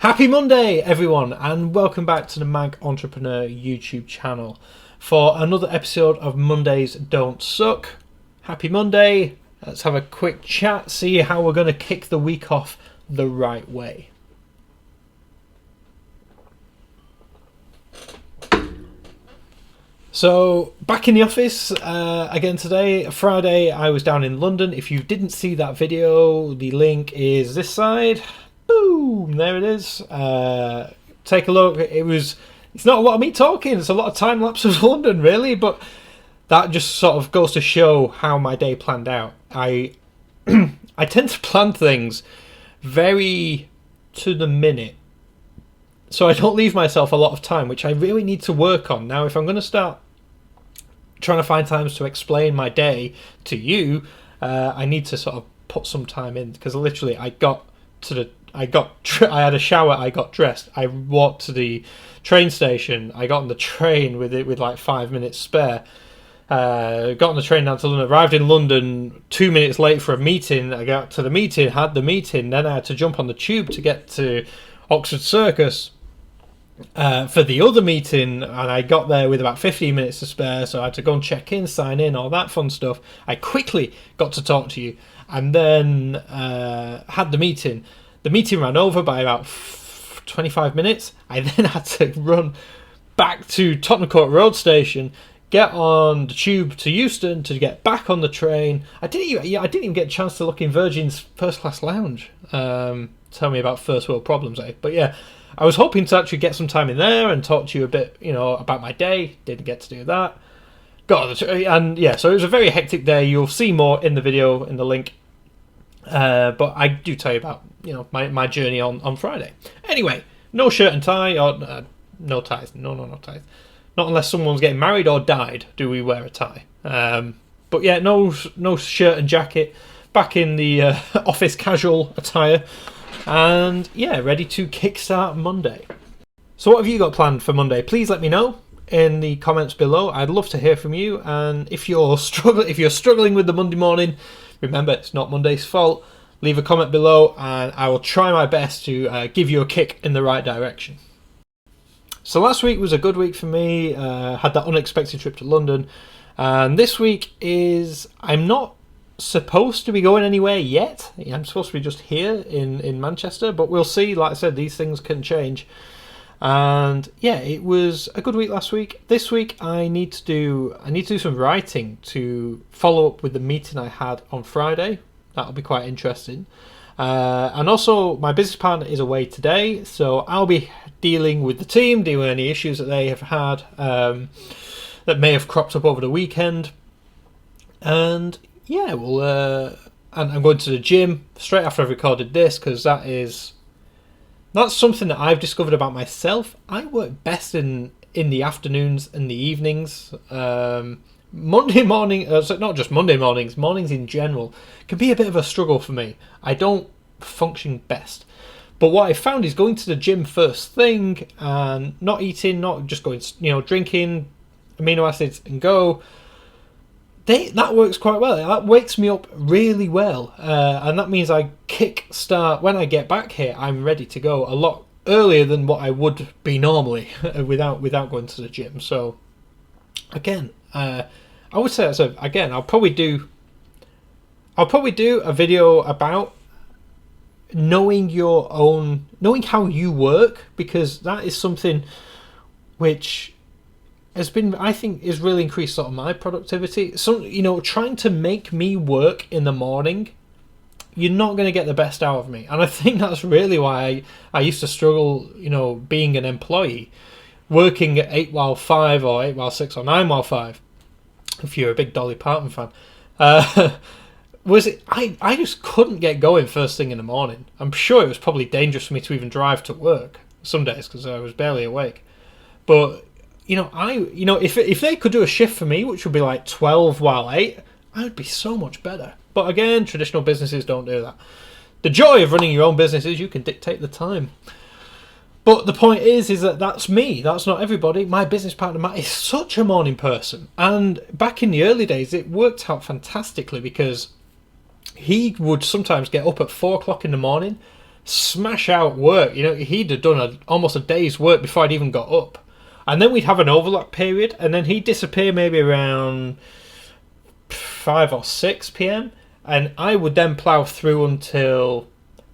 Happy Monday, everyone, and welcome back to the Manc Entrepreneur YouTube channel for another episode of Mondays Don't Suck. Happy Monday. Let's have a quick chat, see how we're going to kick the week off the right way. So, back in the office again today, Friday. I was down in London. If you didn't see that video, the link is this side. Boom! There it is. Take a look. It's not a lot of me talking. It's a lot of time lapse of London, really. But that just sort of goes to show how my day planned out. I tend to plan things very to the minute, so I don't leave myself a lot of time, which I really need to work on. Now, if I'm going to start trying to find times to explain my day to you, I need to sort of put some time in, because literally I had a shower, I got dressed, I walked to the train station, I got on the train with like 5 minutes spare, got on the train down to London, arrived in London 2 minutes late for a meeting. I got to the meeting, had the meeting, then I had to jump on the tube to get to Oxford Circus for the other meeting, and I got there with about 15 minutes to spare, so I had to go and check in, sign in, all that fun stuff. I quickly got to talk to you, and then had the meeting. The meeting ran over by about 25 minutes. I then had to run back to Tottenham Court Road Station, get on the tube to Euston to get back on the train. I didn't even get a chance to look in Virgin's first class lounge. Tell me about first world problems, eh? But yeah, I was hoping to actually get some time in there and talk to you a bit, about my day. Didn't get to do that. Got on the train, and yeah, so it was a very hectic day. You'll see more in the video in the link. But I do tell you about my journey on Friday. Anyway, no shirt and tie, or no ties. No ties. Not unless someone's getting married or died do we wear a tie. But yeah, no shirt and jacket. Back in the office casual attire, and yeah, ready to kickstart Monday. So what have you got planned for Monday? Please let me know in the comments below. I'd love to hear from you. And if you're struggling with the Monday morning, remember, it's not Monday's fault. Leave a comment below and I will try my best to give you a kick in the right direction. So last week was a good week for me. Had that unexpected trip to London. And this week I'm not supposed to be going anywhere yet. I'm supposed to be just here in Manchester, but we'll see. Like I said, these things can change. And yeah, it was a good week last week. This week I need to do some writing to follow up with the meeting I had on Friday. That'll be quite interesting. And also my business partner is away today, so I'll be dealing with the team, dealing with any issues that they have had that may have cropped up over the weekend. And yeah, and I'm going to the gym straight after I've recorded this, because that's something that I've discovered about myself. I work best in the afternoons and the evenings. Monday morning, not just Monday mornings in general, can be a bit of a struggle for me. I don't function best. But what I found is going to the gym first thing and not eating, not just going, drinking amino acids and go. That works quite well. That wakes me up really well, and that means I kickstart when I get back here. I'm ready to go a lot earlier than what I would be normally without going to the gym. So again, I would say so. Again, I'll probably do a video about knowing how you work, because that is something which has been, I think, is really increased sort of my productivity. So, trying to make me work in the morning, you're not going to get the best out of me. And I think that's really why I used to struggle, being an employee, working at 8 while 5 or 8 while 6 or 9 while 5, if you're a big Dolly Parton fan. I just couldn't get going first thing in the morning. I'm sure it was probably dangerous for me to even drive to work some days, because I was barely awake. But if they could do a shift for me, which would be like 12 while 8, I would be so much better. But again, traditional businesses don't do that. The joy of running your own business is you can dictate the time. But the point is that that's me. That's not everybody. My business partner, Matt, is such a morning person. And back in the early days, it worked out fantastically, because he would sometimes get up at 4 o'clock in the morning, smash out work. You know, he'd have done almost a day's work before I'd even got up. And then we'd have an overlap period, and then he'd disappear maybe around 5 or 6 p.m. And I would then plough through until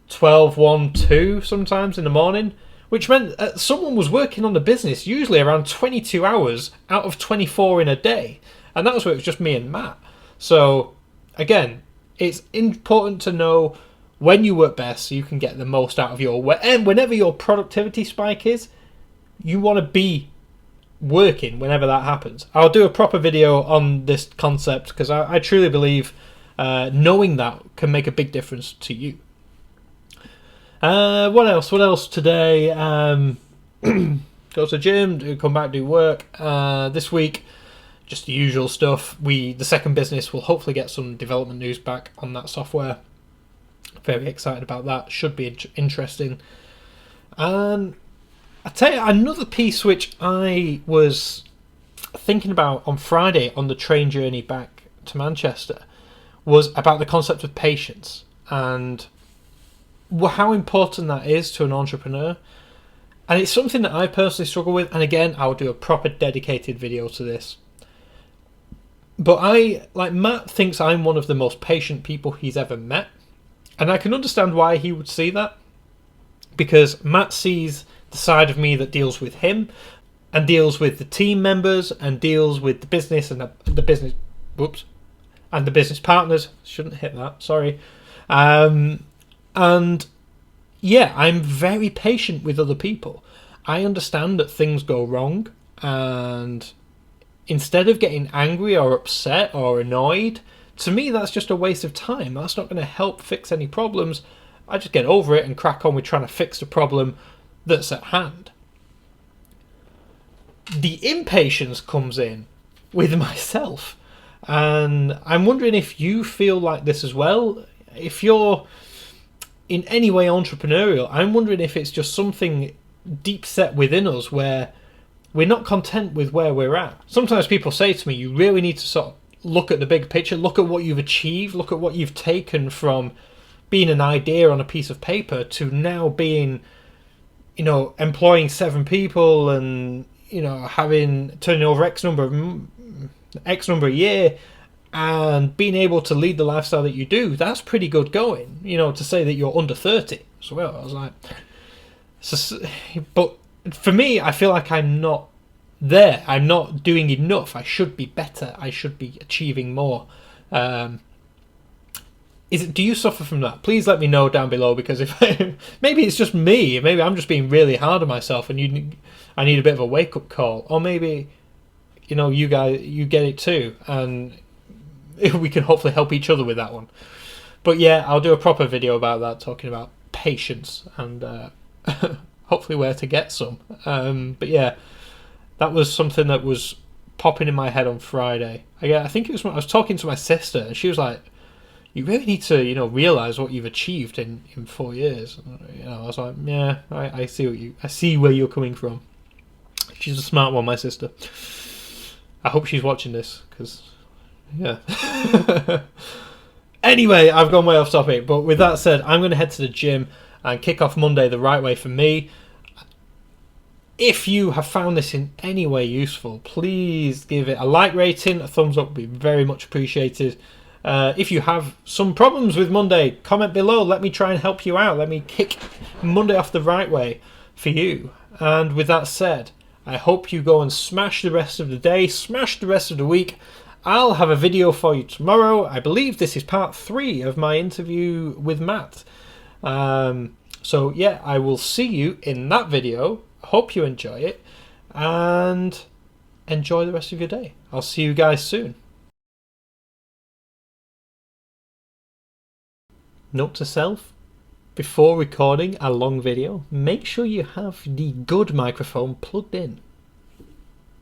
12, 1, 2 sometimes in the morning, which meant someone was working on the business usually around 22 hours out of 24 in a day. And that was where it was just me and Matt. So, again, it's important to know when you work best so you can get the most out of and whenever your productivity spike is, you want to be working whenever that happens. I'll do a proper video on this concept because I truly believe knowing that can make a big difference to you. What else today? Go to the gym, come back, do work. This week, just the usual stuff. The second business will hopefully get some development news back on that software. Very excited about that. Should be interesting. And I'll tell you another piece which I was thinking about on Friday on the train journey back to Manchester was about the concept of patience and how important that is to an entrepreneur. And it's something that I personally struggle with. And again, I'll do a proper dedicated video to this. But Matt thinks I'm one of the most patient people he's ever met. And I can understand why he would see that. Because Matt sees the side of me that deals with him and deals with the team members and deals with the business and the business and the business partners. Shouldn't hit that, sorry. And yeah, I'm very patient with other people. I understand that things go wrong, and instead of getting angry or upset or annoyed, to me that's just a waste of time. That's not going to help fix any problems. I just get over it and crack on with trying to fix the problem that's at hand. The impatience comes in with myself, and I'm wondering if you feel like this as well. If you're in any way entrepreneurial, I'm wondering if it's just something deep set within us where we're not content with where we're at. Sometimes people say to me, you really need to sort of look at the big picture, look at what you've achieved, look at what you've taken from being an idea on a piece of paper to now being, employing 7 people and, turning over X number a year and being able to lead the lifestyle that you do. That's pretty good going, to say that you're under 30 as well. I was like, but for me, I feel like I'm not there. I'm not doing enough. I should be better. I should be achieving more. Do you suffer from that? Please let me know down below, because maybe it's just me. Maybe I'm just being really hard on myself, and I need a bit of a wake up call. Or maybe, you guys, you get it too, and we can hopefully help each other with that one. But yeah, I'll do a proper video about that, talking about patience and hopefully where to get some. But yeah, that was something that was popping in my head on Friday. I think it was when I was talking to my sister, and she was like, you really need to, realise what you've achieved in 4 years. I was like, yeah, I see where you're coming from. She's a smart one, my sister. I hope she's watching this, because, yeah. Anyway, I've gone way off topic, but with that said, I'm going to head to the gym and kick off Monday the right way for me. If you have found this in any way useful, please give it a like rating. A thumbs up would be very much appreciated. If you have some problems with Monday, comment below. Let me try and help you out. Let me kick Monday off the right way for you. And with that said, I hope you go and smash the rest of the day, smash the rest of the week. I'll have a video for you tomorrow. I believe this is part 3 of my interview with Matt. So yeah, I will see you in that video. Hope you enjoy it, and enjoy the rest of your day. I'll see you guys soon. Note to self, before recording a long video, make sure you have the good microphone plugged in.